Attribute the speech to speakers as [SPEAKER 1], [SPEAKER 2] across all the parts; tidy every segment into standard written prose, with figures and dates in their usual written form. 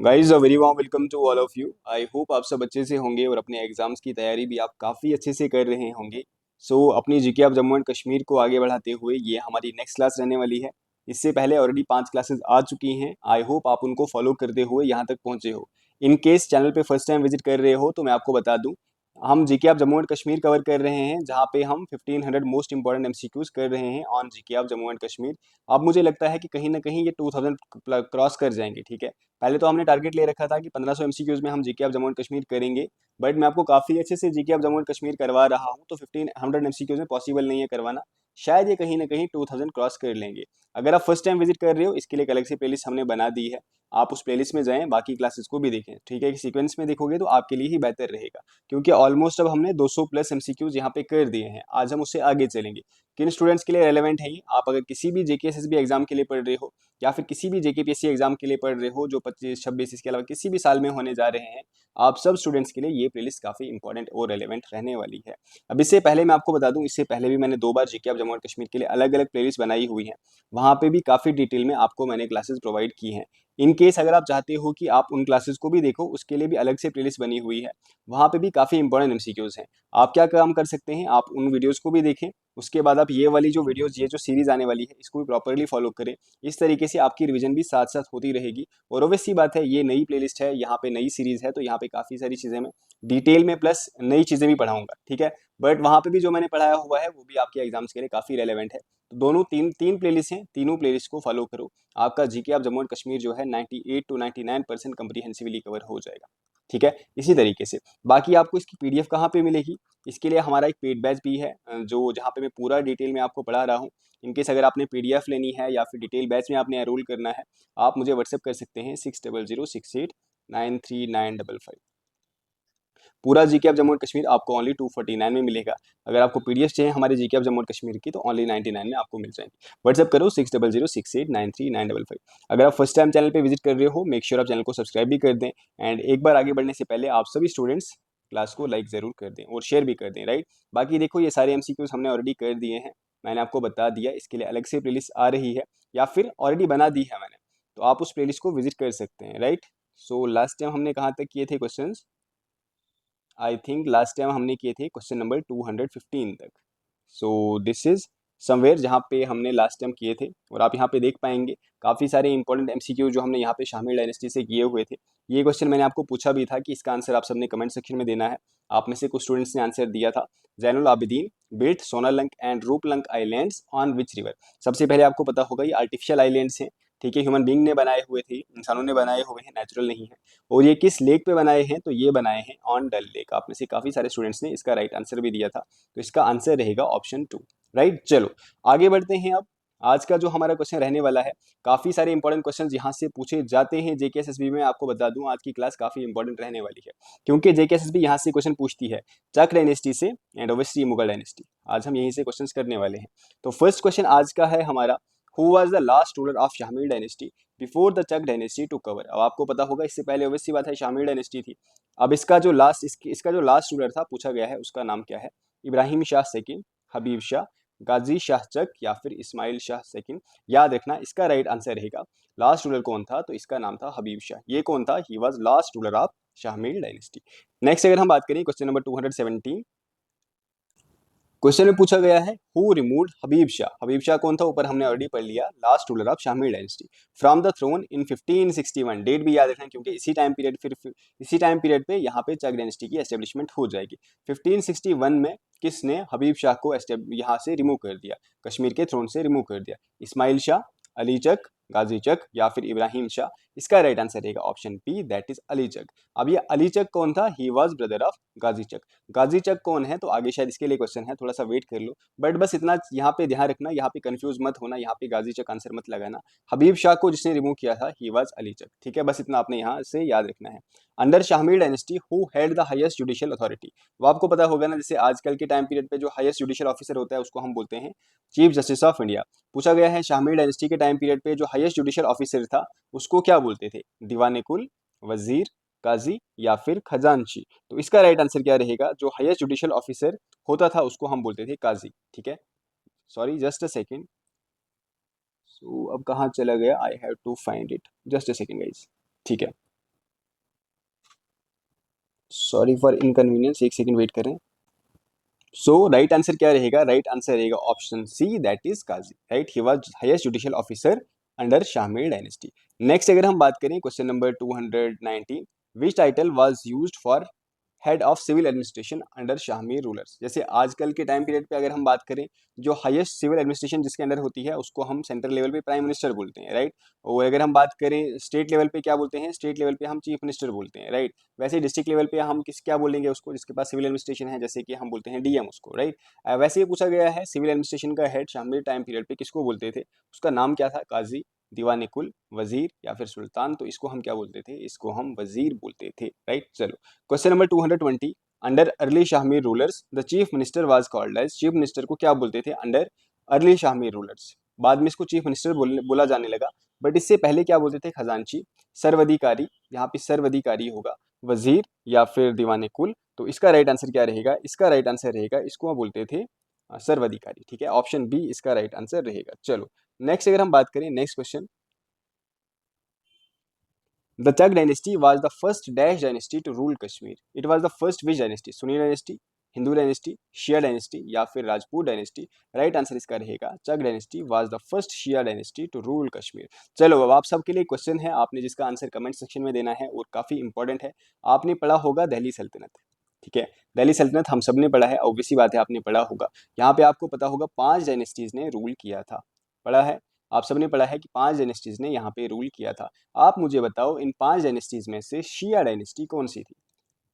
[SPEAKER 1] Guys a very warm welcome to all of you. I hope आप सब अच्छे से होंगे और अपने एग्जाम्स की तैयारी भी आप काफ़ी अच्छे से कर रहे होंगे। अपनी GK of Jammu and Kashmir को आगे बढ़ाते हुए ये हमारी नेक्स्ट क्लास रहने वाली है। इससे पहले ऑलरेडी 5 क्लासेस आ चुकी हैं। आई होप आप उनको फॉलो करते हुए यहाँ तक पहुँचे हो। इन केस चैनल पे फर्स्ट टाइम विजिट कर रहे हो तो मैं आपको बता दूं, हम GK of Jammu and Kashmir cover कर रहे हैं, जहाँ पे हम 1500 मोस्ट इंपॉर्टेंट एमसीक्यूज कर रहे हैं on GK of Jammu and Kashmir. अब मुझे लगता है कि कहीं ना कहीं ये 2000 क्रॉस कर जाएंगे। ठीक है, पहले तो हमने टारगेट ले रखा था कि 1500 एमसीक्यूज में हम GK of Jammu and Kashmir करेंगे, बट मैं आपको काफ़ी अच्छे से GK of Jammu and Kashmir करवा रहा हूँ, तो 1500 एमसीक्यूज में पॉसिबल नहीं है करवाना। शायद ये कहीं ना कहीं 2000 क्रॉस कर लेंगे। अगर आप फर्स्ट टाइम विजिट कर रहे हो, इसके लिए एक अलग से प्लेलिस्ट हमने बना दी है। आप उस प्लेलिस्ट में जाएं, बाकी क्लासेस को भी देखें। ठीक है, सीक्वेंस में देखोगे तो आपके लिए ही बेहतर रहेगा, क्योंकि ऑलमोस्ट अब हमने 200 प्लस एमसीक्यूज यहाँ पे कर दिए हैं। आज हम उससे आगे चलेंगे। किन स्टूडेंट्स के लिए रेलेवेंट है ये? आप अगर किसी भी जेकेएसएसबी एग्जाम के लिए पढ़ रहे हो, या फिर किसी भी जेकेपीएससी एग्जाम के लिए पढ़ रहे हो जो 25 26 इसके अलावा किसी भी साल में होने जा रहे हैं, आप सब स्टूडेंट्स के लिए ये प्लेलिस्ट काफ़ी इंपॉर्टेंट और रेलेवेंट रहने वाली है। अब इससे पहले मैं आपको बता दूं, इससे पहले भी मैंने 2 बार GK of Jammu and Kashmir के लिए अलग अलग प्लेलिस्ट बनाई हुई हैं। वहाँ पे भी काफ़ी डिटेल में आपको मैंने क्लासेस प्रोवाइड की हैं। इन केस अगर आप चाहते हो कि आप उन क्लासेस को भी देखो, उसके लिए भी अलग से प्लेलिस्ट बनी हुई है। वहाँ पे भी काफ़ी इंपॉर्टेंट एमसीक्यूज हैं। आप क्या काम कर सकते हैं, आप उन वीडियोस को भी देखें। उसके बाद आप ये वाली जो वीडियोस, ये जो सीरीज आने वाली है, इसको भी प्रॉपरली फॉलो करें। इस तरीके से आपकी रिवीजन भी साथ साथ होती रहेगी। और ऑब्वियस सी बात है, ये नई प्लेलिस्ट है, यहाँ पे नई सीरीज है, तो यहाँ पे काफ़ी सारी चीज़ें मैं डिटेल में प्लस नई चीज़ें भी पढ़ाऊंगा। ठीक है, बट वहाँ पे भी जो मैंने पढ़ाया हुआ है वो भी आपके एग्जाम्स के लिए काफ़ी रेलेवेंट है। तो दोनों तीन तीन प्लेलिस्ट हैं, तीनों प्लेलिस्ट को फॉलो करो। आपका GK of Jammu and Kashmir जो है 98 to 99% कंप्रीहेंसिवली कवर हो जाएगा। ठीक है, इसी तरीके से बाकी आपको इसकी पीडीएफ कहाँ पे मिलेगी? इसके लिए हमारा एक पेड बैच भी है, जो जहाँ पे मैं पूरा डिटेल में आपको पढ़ा रहा हूँ। इनकेस अगर आपने पीडीएफ लेनी है या फिर डिटेल बैच में आपने एनरोल करना है, आप मुझे व्हाट्सएप कर सकते हैं 6006893955। पूरा GK of Jammu and Kashmir आपको ओनली 249 में मिलेगा। अगर आपको पीडीएफ चाहिए हमारे GK of Jammu and Kashmir की, तो ओनली 99 में आपको मिल जाएंगे। व्हाट्सएप करो 6006893955। अगर आप फर्स्ट टाइम चैनल पे विजिट कर रहे हो, मेक श्योर आप चैनल को सब्सक्राइब भी कर दें। एंड एक बार आगे बढ़ने से पहले आप सभी स्टूडेंट्स क्लास को लाइक ज़रूर कर दें और शेयर भी कर दें, राइट। बाकी देखो, ये सारे एमसीक्यूज हमने ऑलरेडी कर दिए हैं, मैंने आपको बता दिया। इसके लिए अलग से प्लेलिस्ट आ रही है, या फिर ऑलरेडी बना दी है मैंने, तो आप उस प्लेलिस्ट को विजिट कर सकते हैं, राइट। लास्ट टाइम हमने कहाँ तक किए थे question? I think last time हमने किए थे क्वेश्चन नंबर 215 तक। दिस इज समवेयर जहाँ पे हमने लास्ट टाइम किए थे, और आप यहाँ पे देख पाएंगे काफ़ी सारे इंपॉर्टेंट एमसीक्यू जो हमने यहाँ पे शामिल डायनेस्टी से किए हुए थे। ये क्वेश्चन मैंने आपको पूछा भी था कि इसका आंसर आप सबने कमेंट सेक्शन में देना है। आप में से कुछ स्टूडेंट्स ने आंसर दिया था। Zainul Abidin built Sonalank and Rooplank islands on which river. सबसे पहले आपको पता होगा ये आर्टिफिशियल आइलैंड्स हैं। ठीक है, ह्यूमन बींग ने बनाए हुए थे, इंसानों ने बनाए हुए हैं, नेचुरल नहीं है। और ये किस लेक पे बनाए हैं? तो ये बनाए हैं ऑन डल लेक। आप में से काफ़ी सारे स्टूडेंट्स ने इसका राइट आंसर भी दिया था, तो इसका आंसर रहेगा ऑप्शन 2, राइट। चलो आगे बढ़ते हैं। अब आज का जो हमारा क्वेश्चन रहने वाला है, काफ़ी सारे इंपॉर्टेंट क्वेश्चन यहाँ से पूछे जाते हैं जेकेएसएसबी में। आपको बता दूं, आज की क्लास काफ़ी इंपॉर्टेंट रहने वाली है, क्योंकि जेकेएसएसबी यहाँ से क्वेश्चन पूछती है चक डायनेस्टी से, एंड ओवेस्टी मुगल डायनेस्टी। आज हम यहीं से क्वेश्चन करने वाले हैं। तो फर्स्ट क्वेश्चन आज का है हमारा, who was the last ruler of Shahmir dynasty before the Chak dynasty took over. अब आपको पता होगा, इससे पहले ओवैसी बात है शामिल डायनेस्टी थी। अब इसका जो लास्ट रूलर था पूछा गया है, उसका नाम क्या है? इब्राहिम शाह सेकंड, हबीब शाह, गाजी शाह चक, या फिर इस्माइल शाह सेकंड। याद रखना, इसका राइट आंसर रहेगा लास्ट रूलर कौन था, तो इसका नाम था हबीब शाह। ये कौन था? He was last ruler of Shahmir dynasty. Next अगर हम बात करें क्वेश्चन नंबर 217, क्वेश्चन में पूछा गया है हु रिमूव्ड हबीब शाह। हबीब शाह कौन था? ऊपर हमने ऑलरेडी पढ़ लिया, last ruler of Shahmir dynasty from the throne in 1561। Date भी याद रखना, क्योंकि इसी टाइम पीरियड पे यहाँ पे चक डायनेस्टी की एस्टेब्लिशमेंट हो जाएगी। 1561 में किसने हबीब शाह को यहाँ से रिमूव कर दिया, कश्मीर के थ्रोन से रिमूव कर दिया? इस्माइल शाह, अली चक, गाजी चक, या फिर इब्राहिम शाह। इसका राइट आंसर रहेगा option B, that is Ali Chak. अब ये अली चक कौन था? He was brother of Ghazi Chak. Ghazi Chak कौन है? तो आगे शायद इसके लिए क्वेश्चन है, थोड़ा सा वेट कर लो। बट बस इतना यहाँ पे ध्यान रखना, यहाँ पे कंफ्यूज मत होना, यहाँ पे गाजी चक आंसर मत लगाना। हबीब शाह को जिसने रिमूव किया था, ही वॉज अली चक। ठीक है, बस इतना आपने यहाँ से याद रखना है। अंडर शामिल dynasty who had the highest judicial authority. वो आपको पता होगा ना, जैसे आजकल के टाइम पीरियड पे जो हाईएस्ट जुडिशियल ऑफिसर होता है उसको हम बोलते हैं चीफ जस्टिस ऑफ इंडिया। पूछा गया है शामिल डायनेस्टी के टाइम पीरियड पे जो हाईएस्ट जुडिशियल ऑफिसर था उसको क्या बोलते थे? दीवाने कुल, वजीर, काजी, या फिर खजांची। तो इसका राइट आंसर क्या रहेगा? जो हाईएस्ट जुडिशियल ऑफिसर होता था उसको हम बोलते थे काजी। ठीक है, सॉरी जस्ट अ सेकेंड। अब कहाँ चला गया? I have to find it, just a second guys. ठीक है, सॉरी फॉर इनकन्वीनियंस, एक सेकंड वेट करें। सो राइट आंसर क्या रहेगा? राइट आंसर रहेगा option C, that is Qazi, right. He was highest judicial officer under Shahmir dynasty. Next अगर हम बात करें question number 219, which title was used for head of civil administration under Shahmir rulers. जैसे आजकल के टाइम पीरियड पे अगर हम बात करें, जो हाईएस्ट सिविल एडमिनिस्ट्रेशन जिसके अंडर होती है उसको हम सेंट्रल लेवल पे प्राइम मिनिस्टर बोलते हैं, राइट। और अगर हम बात करें स्टेट लेवल पे क्या बोलते हैं? स्टेट लेवल पे हम चीफ मिनिस्टर बोलते हैं, राइट। वैसे डिस्ट्रिक्ट लेवल पे हम किस क्या बोलेंगे उसको, जिसके पास सिविल एडमिनिस्ट्रेशन है, जैसे कि हम बोलते हैं डीएम उसको, राइट। वैसे ही पूछा गया है सिविल एडमिनिस्ट्रेशन का हेड शाहमीर टाइम पीरियड पे किसको बोलते थे? उसका नाम क्या था? काजी, दीवान कुल, वजीर या फिर सुल्तान। तो इसको हम क्या बोलते थे? इसको हम वजीर बोलते थे, राइट। चलो question number 220, under early Shahmir rulers the chief minister was called as. Chief minister को क्या बोलते थे अंडर अर्ली शाहमीर रूलर्स? बाद में इसको चीफ मिनिस्टर बोला जाने लगा, बट इससे पहले क्या बोलते थे? खजांची, सर्वाधिकारी, यहाँ पे सर्वाधिकारी होगा, वजीर या फिर दीवाने कुल। तो इसका राइट आंसर क्या रहेगा? इसका राइट आंसर रहेगा, इसको हम बोलते थे सर्वाधिकारी, ठीक है। ऑप्शन बी इसका राइट आंसर रहेगा। चलो नेक्स्ट अगर हम बात करें, next question, The Chak dynasty was the first Dash dynasty to rule Kashmir. It was the first which dynasty? Sunni dynasty, Hindu dynasty, Shia dynasty या फिर राजपूत डायनेस्टी? राइट आंसर इसका रहेगा Chak dynasty was the first Shia dynasty to rule Kashmir. चलो अब आप सबके लिए question है, आपने जिसका आंसर कमेंट सेक्शन में देना है और काफ़ी इंपॉर्टेंट है। आपने पढ़ा होगा दिल्ली सल्तनत, ठीक है। दिल्ली सल्तनत हम सब ने पढ़ा है, ऑब्वियसली बात है आपने पढ़ा होगा। यहाँ पे आपको पता होगा 5 डायनेस्टीज ने रूल किया था, पढ़ा है, आप सबने पढ़ा है कि 5 डायनेस्टीज ने यहाँ पे रूल किया था। आप मुझे बताओ इन 5 डायनेस्टीज में से शिया डायनेस्टी कौन सी थी?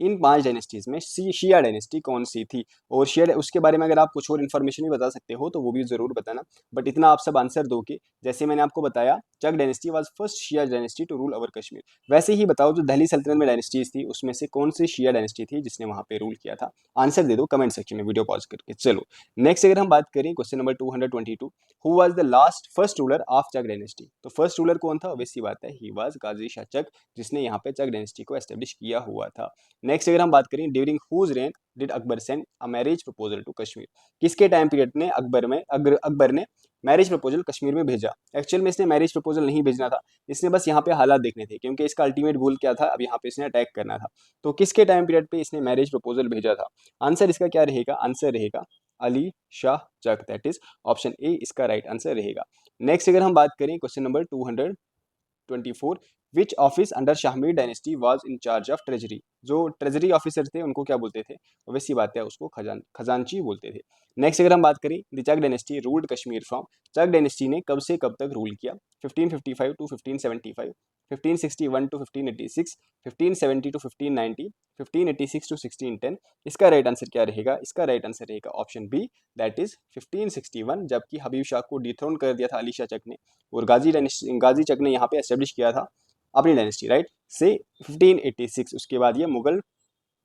[SPEAKER 1] इन 5 डायनेस्टीज में शिया डायनेस्टी कौन सी थी? और शिया उसके बारे में अगर आप कुछ और इन्फॉर्मेशन भी बता सकते हो तो वो भी जरूर बताना, बट इतना आप सब आंसर दो कि जैसे मैंने आपको बताया Chak dynasty was first Shia dynasty to rule over Kashmir, वैसे ही बताओ जो दिल्ली सल्तनत में डायनेस्टीज थी उसमें से कौन सी शिया डायनेस्टी थी जिसने वहां पे रूल किया था? आंसर दे दो कमेंट सेक्शन में वीडियो पॉज करके। चलो नेक्स्ट अगर हम बात करें question number 222, who was the last first ruler of Chak dynasty? तो फर्स्ट रूलर कौन था? वैसी बात है ही वाज गाजी शाह चक, जिसने यहाँ पे चक डायनेस्टी को एस्टेब्लिश किया हुआ था। नेक्स्ट अगर हम बात करें, during whose reign did Akbar send a marriage proposal to Kashmir? किसके टाइम पीरियड में अकबर ने मैरिज प्रपोजल कश्मीर में भेजा? एक्चुअल में इसने मैरिज प्रपोजल नहीं भेजना था, इसने बस यहाँ पे हालात देखने थे, क्योंकि इसका अल्टीमेट गोल क्या था? अब यहाँ पे इसने अटैक करना था। तो किसके टाइम पीरियड पे इसने मैरिज प्रपोजल भेजा था? आंसर इसका क्या रहेगा? आंसर रहेगा Ali Shah Chak, that is option A इसका राइट आंसर रहेगा। नेक्स्ट अगर हम बात करें question number 224, which office under Shahmir dynasty was in charge of treasury? जो ट्रेजरी ऑफिसर थे उनको क्या बोलते थे? वैसी बात है उसको खजांची बोलते थे। नेक्स्ट अगर हम बात करें, the Chak dynasty ruled Kashmir from, Chak dynasty ने कब से कब तक रूल किया? 1555 टू 1575, 1561 टू 1586, 1570 टू 1590, 1586 टू 1610? इसका राइट आंसर क्या रहेगा? इसका राइट आंसर रहेगा ऑप्शन बी, दैट इज 1561, जबकि हबीब शाह को डिथ्रोन कर दिया था अली शाह चक ने, और गाजी चक ने यहाँ पे एस्टेब्लिश किया था अपनी डायनेस्टी, राइट, से 1586। उसके बाद ये मुगल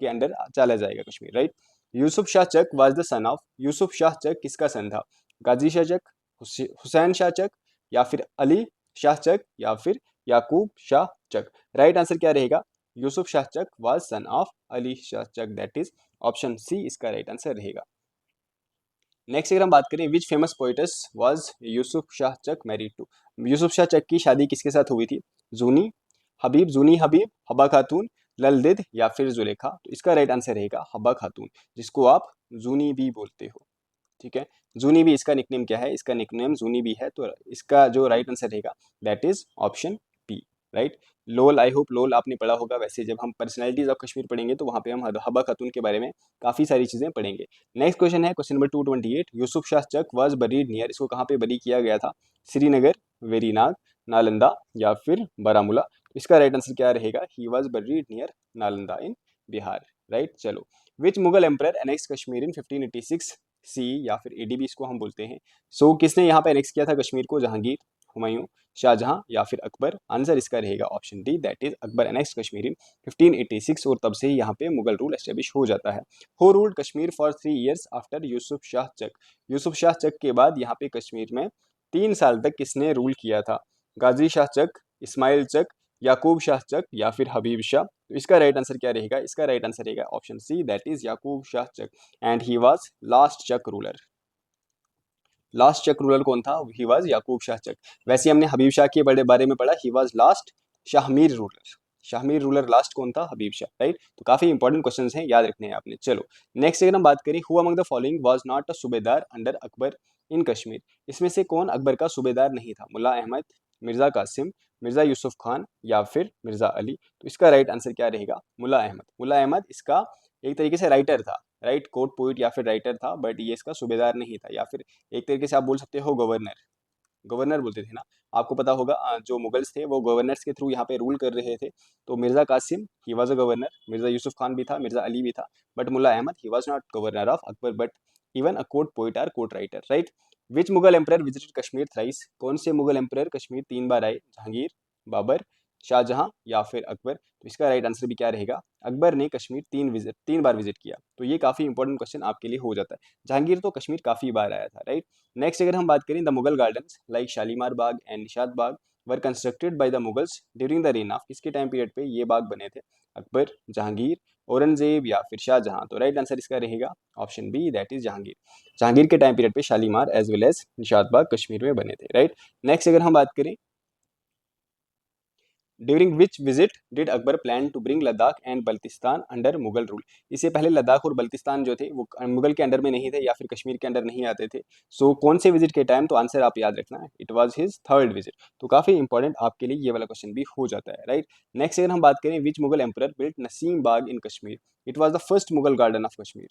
[SPEAKER 1] के अंडर चला जाएगा Kashmir, right. Yusuf Shah Chak was the son of, Yusuf Shah Chak किसका सन था? गाजी शाह चक, हुसैन शाह चक या फिर अली शाह चक या फिर याकूब शाह चक? राइट आंसर क्या रहेगा? Yusuf Shah Chak was son of Ali Shah Chak, that is option C इसका राइट आंसर रहेगा। नेक्स्ट अगर हम बात करें, which famous poets was Yusuf Shah Chak married to? Yusuf Shah Chak की शादी किसके साथ हुई थी? जूनी हबीब, हब्बा खातून, ललदिद या फिर जुलेखा? तो इसका राइट आंसर रहेगा हब्बा खातून, जिसको आप जूनी भी बोलते हो, ठीक है। जूनी भी इसका निकनेम क्या है? इसका निकनेम जूनी भी है, तो इसका जो राइट आंसर रहेगा that is option B, right. लोल, आई होप लोल आपने पढ़ा होगा। वैसे जब हम पर्सनैलिटीज ऑफ कश्मीर पढ़ेंगे तो वहाँ पे हम हब्बा खातून के बारे में काफ़ी सारी चीज़ें पढ़ेंगे। नेक्स्ट क्वेश्चन है question number 228, Yusuf Shah Chak was buried near, इसको कहाँ पे बरी किया गया था? श्रीनगर, वेरीनाग, नालंदा या फिर बारामूला? इसका राइट आंसर क्या रहेगा? He was buried near Nalanda in Bihar, right. चलो, विच Mughal emperor annex Kashmir in 1586 सी या फिर एडी भी इसको हम बोलते हैं? सो किसने यहाँ पे एनेक्स किया था कश्मीर को? जहांगीर, हुमायूं, शाहजहां या फिर अकबर? आंसर इसका रहेगा option D, that is Akbar annex Kashmir in 1586, और तब से ही यहाँ पे मुगल रूल एस्टेब्लिश हो जाता है। Who ruled Kashmir for 3 years after Yusuf Shah Chak? Yusuf Shah Chak के बाद यहाँ पे कश्मीर में 3 साल तक किसने रूल किया था? गाजी शाह चक, इस्माइल चक, याकूब शाह चक या फिर हबीब शाह? तो इसका राइट आंसर क्या रहेगा? इसका राइट आंसर रहेगा option C, that is Yakub Shah Chak, and he was last Chak ruler. Last Chak ruler कौन था? He was Yakub Shah Chak. वैसे हमने हबीब शाह के बड़े बारे में पढ़ा, he was last Shahmir ruler, Shahmir ruler last कौन था? हबीब शाह, राइट। तो काफी इंपॉर्टेंट क्वेश्चन हैं, याद रखने हैं आपने। चलो नेक्स्ट अगर हम बात करें, who among the following was not a सूबेदार अंडर अकबर इन कश्मीर, इसमें से कौन अकबर का सूबेदार नहीं था? मुल्ला अहमद, मिर्जा कासिम, मिर्जा यूसुफ खान या फिर मिर्जा अली। तो इसका राइट आंसर क्या रहेगा? मुल्ला अहमद। मुल्ला अहमद इसका एक तरीके से राइटर था, राइट, कोर्ट पोइट या फिर राइटर था, बट ये इसका सूबेदार नहीं था, या फिर एक तरीके से आप बोल सकते हो गवर्नर। गवर्नर बोलते थे ना, आपको पता होगा जो मुगल्स थे वो गवर्नर्स के थ्रू यहाँ पे रूल कर रहे थे। तो Mirza Qasim he was a governor, Mirza Yusuf Khan भी था, मिर्जा अली भी था, but Mulla Ahmad he was not governor of Akbar but even a court poet or court writer, right. Which Mughal emperor visited Kashmir thrice, कौन से मुगल एम्परर कश्मीर 3 बार आए? जहांगीर, बाबर, शाहजहां या फिर अकबर। तो इसका राइट आंसर भी क्या रहेगा? अकबर ने कश्मीर 3 बार विजिट किया। तो ये काफी इंपॉर्टेंट क्वेश्चन आपके लिए हो जाता है। जहांगीर तो कश्मीर काफी बार आया था, राइट। नेक्स्ट अगर हम बात करें, the Mughal gardens like Shalimar Bagh and Nishat Bagh were constructed by the Mughals during the rain of, किसके टाइम पीरियड पे ये बाग बने थे? अकबर, जहांगीर, औरंगजेब या फिर शाहजहां। तो राइट आंसर इसका रहेगा option B, that is Jahangir. Jahangir के टाइम पीरियड पे Shalimar as well as Nishat Bagh Kashmir में बने थे, राइट। नेक्स्ट अगर हम बात करें, during which visit did Akbar plan to bring Ladakh and Baltistan under Mughal rule, इससे पहले लद्दाख और बल्तिस्तान जो थे वो मुगल के अंडर में नहीं थे या फिर कश्मीर के अंडर नहीं आते थे। सो कौन से विजिट के टाइम? तो आंसर आप याद रखना है, it was his third visit. तो काफी इंपॉर्टेंट आपके लिए ये वाला क्वेश्चन भी हो जाता है, राइट। नेक्स्ट अगर हम बात करें, which Mughal emperor built Naseem Bagh in Kashmir, it was the first Mughal garden of Kashmir.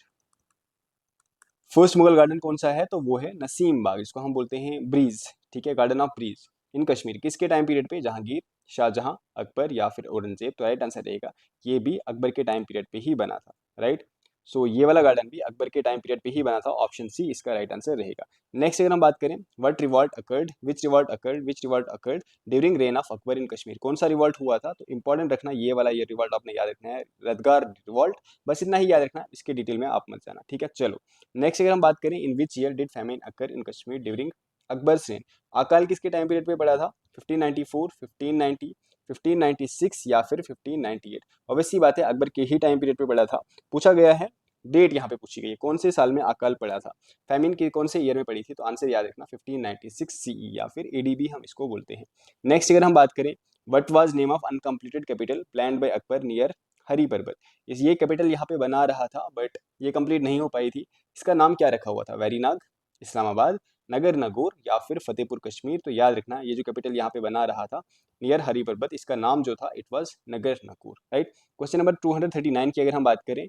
[SPEAKER 1] First Mughal garden कौन सा है? तो वो है नसीम बाग, इसको हम बोलते हैं ब्रीज, ठीक है, गार्डन ऑफ ब्रीज इन कश्मीर। किसके टाइम पीरियड पे? जहांगीर, शाहजहां, अकबर या फिर औरंगजेब। तो राइट आंसर रहेगा ये भी अकबर के टाइम पीरियड पे ही बना था, राइट। सो ये वाला गार्डन भी अकबर के टाइम पीरियड पे ही बना था, ऑप्शन सी इसका राइट आंसर रहेगा। नेक्स्ट अगर हम बात करें, what revolt occurred, which revolt occurred during reign of Akbar in Kashmir, कौन सा रिवॉल्ट हुआ था? तो इंपॉर्टेंट रखना ये वाला, ये रिवॉल्ट आपने याद रखना है, रदगार रिवॉल्ट। बस इतना ही याद रखना, इसके डिटेल में आप मत जाना, ठीक है। चलो नेक्स्ट अगर हम बात करें, in which year did famine occur in Kashmir during Akbar's reign, अकाल किसके टाइम पीरियड पे पड़ा था? 1594, 1590, 1596 या फिर 1598। ऑब्वियसली बात है अकबर के ही टाइम पीरियड पे पड़ा था। पूछा गया है, डेट यहाँ पे पूछी गई है, कौन से साल में अकाल पड़ा था, फैमिन की कौन से ईयर में पड़ी थी? तो आंसर याद रखना 1596 सीई या फिर एडीबी हम इसको बोलते हैं। नेक्स्ट अगर हम बात करें, what was name of uncompleted capital planned by Akbar near Hari Parbat, इस ये कैपिटल यहाँ पे बना रहा था बट ये कंप्लीट नहीं हो पाई थी, इसका नाम क्या रखा हुआ था? वेरीनाग, इस्लामाबाद, नगर नगौर या फिर फतेहपुर कश्मीर। तो याद रखना ये जो कैपिटल यहाँ पे बना रहा था नियर हरी पर्वत, इसका नाम जो था it was Nagar Nagaur, right. Question number 239 की अगर हम बात करें,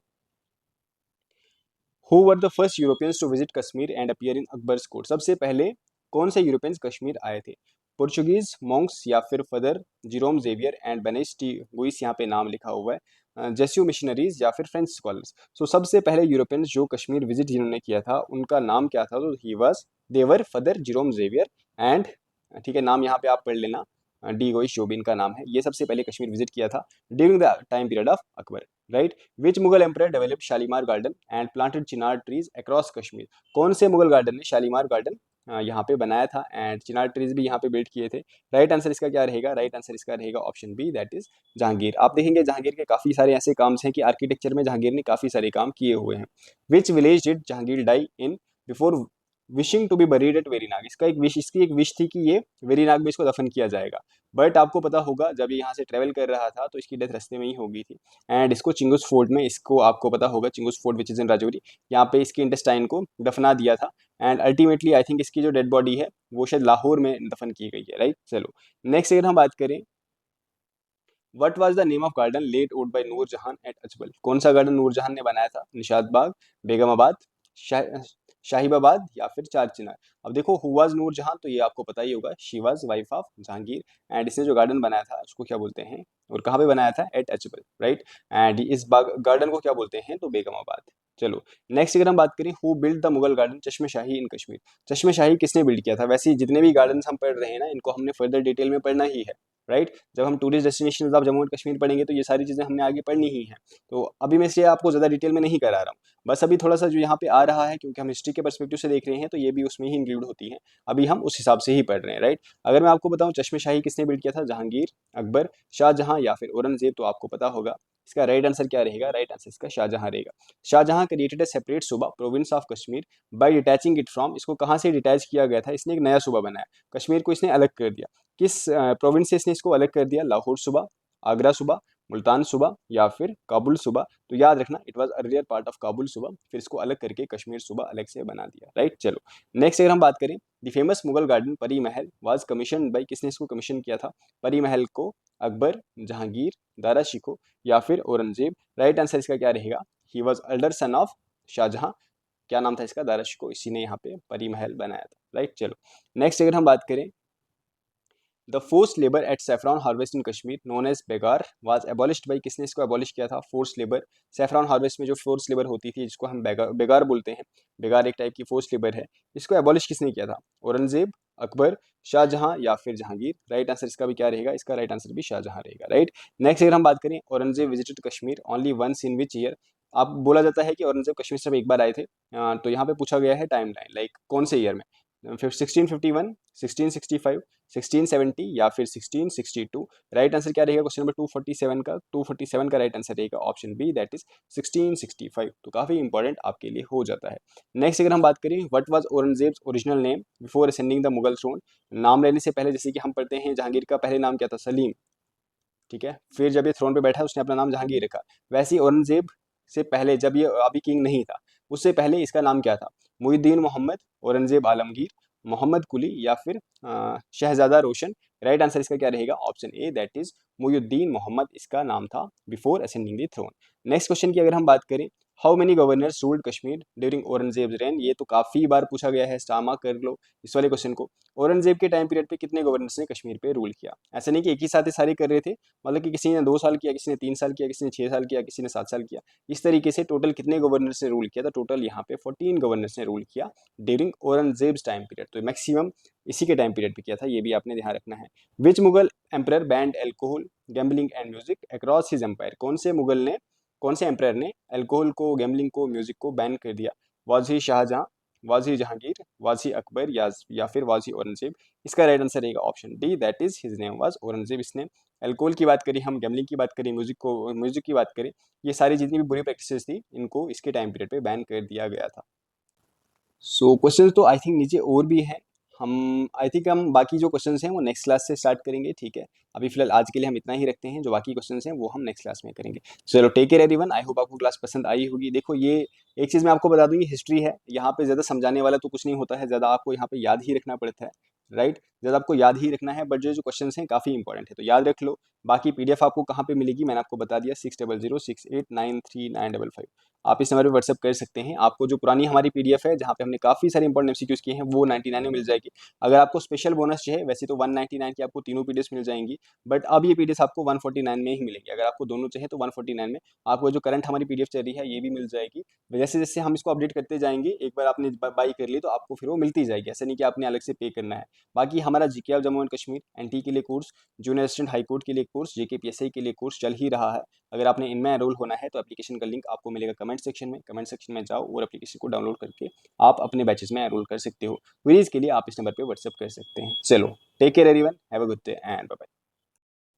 [SPEAKER 1] who were the first Europeans to visit Kashmir and appear in Akbar's court, सबसे पहले कौन से यूरोपियंस कश्मीर आए थे? पोर्चुगीज, मॉन्क्स या फिर फदर जिरोम जेवियर एंड बेनेस टी गुइस, यहाँ पे नाम लिखा हुआ है, जेस्यू मिशनरीज या फिर फ्रेंच स्कॉलर्स। सो सबसे पहले यूरोपियंस जो कश्मीर विजिट जिन्होंने किया था उनका नाम क्या था? तो ही वाज देवर फदर जिरोम जेवियर एंड, ठीक है, नाम यहाँ पे आप पढ़ लेना, डी गोइस जो भी इनका नाम है, ये सबसे पहले कश्मीर विजिट किया था during the time period of Akbar, right. Which Mughal emperor developed Shalimar garden and planted Chinar trees across Kashmir, कौन से मुगल गार्डन ने शालीमार गार्डन यहाँ पे बनाया था एंड चिनार ट्रीज भी यहाँ पे बिल्ड किए थे? राइट आंसर इसका क्या रहेगा? राइट आंसर इसका रहेगा option B, that is Jahangir. आप देखेंगे जहांगीर के काफी सारे ऐसे काम्स हैं कि आर्किटेक्चर में जहांगीर ने काफी सारे काम किए हुए हैं। Which village did Jahangir die in before wishing to be buried at Verinag, इसका एक विश, इसकी एक विश थी कि ये वेरीनाग में इसको दफन किया जाएगा, बट आपको पता होगा जब ये यहाँ से ट्रेवल कर रहा था तो इसकी डेथ रास्ते में ही हो गई थी एंड इसको चिंगुस फोर्ट में, इसको आपको पता होगा Chingus fort which is in Rajouri, यहाँ पे इसके इंटेस्टाइन को दफना दिया था एंड अल्टीमेटली आई थिंक इसकी जो डेड बॉडी है वो शायद लाहौर में दफन की गई है, राइट। चलो नेक्स्ट अगर हम बात करें, what was the name of garden laid out by Nurjahan at Achabal, कौन सा गार्डन नूरजहां ने बनाया था? निशात बाग, बेगमाबाद, शाहिबाबाद या फिर चार चिनार। अब देखो हु वाज नूरजहां, तो ये आपको पता ही होगा, she was wife of Jahangir and इसने जो गार्डन बनाया था उसको क्या बोलते हैं और कहाँ पे बनाया था? Eight अजबल, right. एंड इस बाग गार्डन को क्या बोलते हैं? तो बेगमाबाद। चलो नेक्स्ट अगर हम बात करें, who build the Mughal garden चश्मे शाही इन कश्मीर, चश्मे शाही किसने बिल्ड किया था? वैसे जितने भी गार्डन हम पढ़ रहे हैं ना इनको हमने फर्दर डिटेल में पढ़ना ही है, राइट। जब हम tourist destination of Jammu and Kashmir पढ़ेंगे तो ये सारी चीज़ें हमने आगे पढ़नी ही है। तो अभी मैं इसलिए आपको ज़्यादा डिटेल में नहीं करा रहा हूँ, बस अभी थोड़ा सा जो यहाँ पे आ रहा है क्योंकि हम हिस्ट्री के पर्सपेक्टिव से देख रहे हैं तो ये भी उसमें ही इंक्लूड होती है, अभी हम उस हिसाब से ही पढ़ रहे हैं, राइट। अगर मैं आपको बताऊँ चश्मे शाही किसने बिल्ड किया था? जहांगीर, अकबर, शाहजहां या फिर औरंगजेब। तो आपको पता होगा इसका राइट आंसर क्या रहेगा? राइट आंसर इसका शाहजहां रहेगा। Shahjahan created a separate subah province of Kashmir by detaching it from, इसको कहाँ से डिटैच किया गया था? इसने एक नया सूबा बनाया, कश्मीर को इसने अलग कर दिया। किस प्रोविंस से इसने इसको अलग कर दिया? लाहौर सूबा, आगरा सूबा, मुल्तान सूबा या फिर काबुल सूबा। तो याद रखना it was earlier part of Kabul सूबा, फिर इसको अलग करके कश्मीर सूबा अलग से बना दिया, राइट। चलो नेक्स्ट अगर हम बात करें, द फेमस मुगल गार्डन परी महल वाज कमीशन बाई, किसने इसको कमीशन किया था परी महल को? अकबर, जहांगीर, दारा शिकोह या फिर औरंगजेब। राइट आंसर इसका क्या रहेगा? He was elder son of Shahjahan. क्या नाम था इसका? दारा शिकोह, इसी ने यहाँ पे परी महल बनाया था, राइट। चलो नेक्स्ट अगर हम बात करें, the force labour at saffron harvest in Kashmir known as begar was abolished by, किसने इसको एबॉलिश किया था? फोर्स लेबर, सेफ्रॉन हार्वेस्ट में जो फोर्स लेबर होती थी जिसको हम बेगार बोलते हैं, बेगार एक टाइप की फोर्स लेबर है, इसको एबॉलिश किसने किया था? औरंगजेब, अकबर, शाहजहां या फिर जहांगीर। राइट आंसर इसका भी क्या रहेगा? इसका राइट आंसर भी शाहजहां रहेगा, राइट। नेक्स्ट अगर हम बात करें, Aurangzeb visited Kashmir only once in which year. आप बोला जाता है कि औरंगजेब कश्मीर सिर्फ एक बार आए थे, तो यहाँ पे पूछा गया है टाइम लाइन, लाइक कौन से ईयर में? फिर 1651, 1665, 1670 या फिर 1662। राइट आंसर क्या रहेगा क्वेश्चन नंबर 247 का? 247 का राइट आंसर रहेगा ऑप्शन बी, दैट इज 1665। तो काफी इंपॉर्टेंट आपके लिए हो जाता है। नेक्स्ट अगर हम बात करें, what was Aurangzeb's original name before ascending the Mughal throne. नाम लेने से पहले जैसे कि हम पढ़ते हैं जहांगीर का पहले नाम क्या था? सलीम, ठीक है। फिर जब ये थ्रोन पे बैठा उसने अपना नाम जहांगीर रखा। वैसे ही औरंगजेब से पहले जब ये अभी किंग नहीं था उससे पहले इसका नाम क्या था? मुहिउद्दीन मोहम्मद, औरंगजेब आलमगीर, मोहम्मद कुली या फिर शहजादा रोशन। राइट आंसर इसका क्या रहेगा? Option A, that is Muhiuddin Mohammad इसका नाम था before ascending the throne. Next question की अगर हम बात करें, how many governors ruled Kashmir during Aurangzeb reign. ये तो काफी बार पूछा गया है, स्टार कर लो इस वाले क्वेश्चन को। औरंगजेब के टाइम पीरियड पे कितने गवर्नर्स ने कश्मीर पे रूल किया? ऐसा नहीं कि एक ही साथ ही सारे कर रहे थे, मतलब कि किसी ने 2 साल किया, किसी ने 3 साल किया, किसी ने 6 साल किया, किसी ने 7 साल किया। इस तरीके से टोटल कितने गवर्नर्स ने रूल किया था? टोटल यहाँ पे 14 गवर्नर्स ने रूल किया ड्यूरिंग औरंगजेब्स टाइम पीरियड। तो मैक्सिमम इसी के टाइम पीरियड पे किया था, ये भी आपने ध्यान रखना है। Which Mughal emperor banned alcohol, gambling and music across his empire. कौन से मुगल ने, कौन से एम्पायर ने अल्कोहल को, गैम्बलिंग को, म्यूजिक को बैन कर दिया? Was he Shahjahan, was he Jahangir, was he Akbar या फिर वाज ही औरंगजेब। इसका राइट आंसर रहेगा option D, that is his name was Aurangzeb. इसने अल्कोहल की बात करी, हम गैम्बलिंग की बात करें, म्यूजिक की बात करें, ये सारी जितनी भी बुरी प्रैक्टिसेस थी इनको इसके टाइम पीरियड पे बैन कर दिया गया था। सो क्वेश्चन तो आई थिंक नीचे और भी हैं, हम आई थिंक हम बाकी जो क्वेश्चन हैं वो नेक्स्ट क्लास से स्टार्ट करेंगे, ठीक है। अभी फिलहाल आज के लिए हम इतना ही रखते हैं, जो बाकी क्वेश्चन हैं वो हम नेक्स्ट क्लास में करेंगे। चलो take care everyone, I hope आपको क्लास पसंद आई होगी। देखो ये एक चीज़ मैं आपको बता दूँ, ये हिस्ट्री है, यहाँ पे ज़्यादा समझाने वाला तो कुछ नहीं होता है, ज़्यादा आपको यहाँ पे याद ही रखना पड़ता है, राइट। ज़्यादा आपको याद ही रखना है, बट जो क्वेश्चन हैं काफ़ी इंपॉर्टेंट है, तो याद रख लो। बाकी पीडीएफ आपको कहाँ पे मिलेगी मैंने आपको बता दिया, 6006893955। आप इस नंबर पर व्हाट्सअप कर सकते हैं। आपको जो पुरानी हमारी पीडीएफ है जहाँ पे हमने काफ़ी सारे इंपॉर्टेंट एमसीक्यूज किए हैं वो 99 में मिल जाएगी। अगर आपको स्पेशल बोनस चाहिए, वैसे तो 199 की आपको तीनों पीडीएफ मिल जाएंगी, बट अब ये पीडीएफ आपको 149 में ही मिलेगी। अगर आपको दोनों चाहिए तो 149 में आपको जो करंट हमारी पीडीएफ चल रही है ये भी मिल जाएगी। जैसे जैसे हम इसको अपडेट करते जाएंगे, एक बार आपने बाई कर ली तो आपको फिर वो मिलती जाएगी, ऐसा नहीं कि आपने अलग से पे करना है। बाकी हमारा GK of Jammu and Kashmir, NT के लिए कोर्स, जूनियर असिस्टेंट हाईकोर्ट के लिए कोर्स, जेके पीएसआई के लिए कोर्स चल ही रहा है। अगर आपने इनमें एनरोल होना है तो एप्लीकेशन का लिंक आपको मिलेगा कमेंट सेक्शन में। कमेंट सेक्शन में जाओ और एप्लीकेशन को डाउनलोड करके आप अपने बैचेस में एनरोल कर सकते हो। क्वेरीज के लिए आप इस नंबर पर व्हाट्सएप कर सकते हैं। चलो take care everyone, have a good day and bye bye.